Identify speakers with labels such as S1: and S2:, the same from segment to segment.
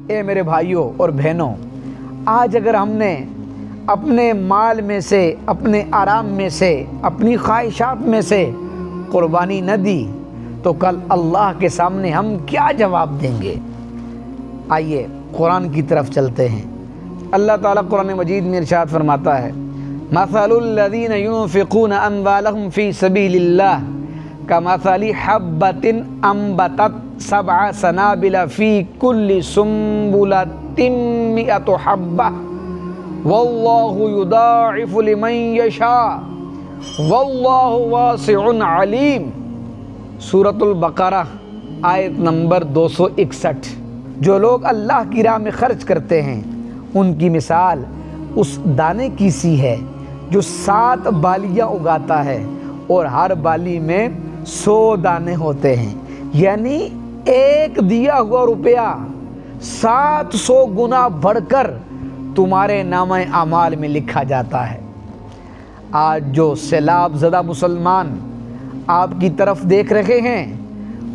S1: اے میرے بھائیوں اور بہنوں، آج اگر ہم نے اپنے مال میں سے، اپنے آرام میں سے، اپنی خواہشات میں سے قربانی نہ دی تو کل اللہ کے سامنے ہم کیا جواب دیں گے؟ آئیے قرآن کی طرف چلتے ہیں۔ اللہ تعالیٰ قرآن مجید میں ارشاد فرماتا ہے، مثل الذین ينفقون اموالهم فی سبیل اللہ کمثل حبۃ انبتت سبع سنابل فی کل سنبلۃ مئۃ حبۃ واللہ یضاعف لمن یشاء واللہ واسع علیم۔ سورۃ البقرہ آیت نمبر 261۔ جو لوگ اللہ کی راہ میں خرچ کرتے ہیں ان کی مثال اس دانے کی سی ہے جو 7 بالیاں اگاتا ہے اور ہر بالی میں 100 دانے ہوتے ہیں، یعنی ایک دیا ہوا روپیہ 700 گنا بڑھ کر تمہارے نامہ اعمال میں لکھا جاتا ہے۔ آج جو سیلاب زدہ مسلمان آپ کی طرف دیکھ رہے ہیں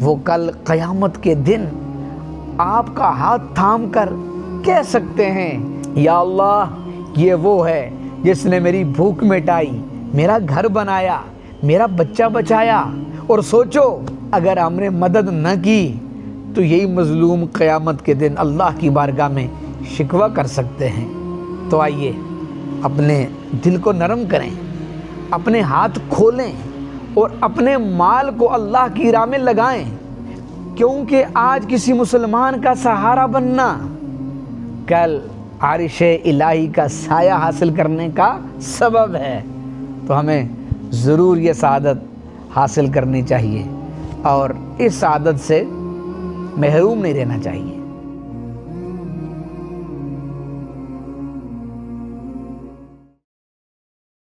S1: وہ کل قیامت کے دن آپ کا ہاتھ تھام کر کہہ سکتے ہیں، یا اللہ یہ وہ ہے جس نے میری بھوک مٹائی، میرا گھر بنایا، میرا بچہ بچایا، اور سوچو اگر ہم نے مدد نہ کی تو یہی مظلوم قیامت کے دن اللہ کی بارگاہ میں شکوہ کر سکتے ہیں۔ تو آئیے اپنے دل کو نرم کریں، اپنے ہاتھ کھولیں اور اپنے مال کو اللہ کی راہ میں لگائیں، کیونکہ آج کسی مسلمان کا سہارا بننا کل عرش الہی کا سایہ حاصل کرنے کا سبب ہے۔ تو ہمیں ضرور یہ سعادت حاصل کرنی چاہیے اور اس سعادت سے محروم نہیں رہنا چاہیے۔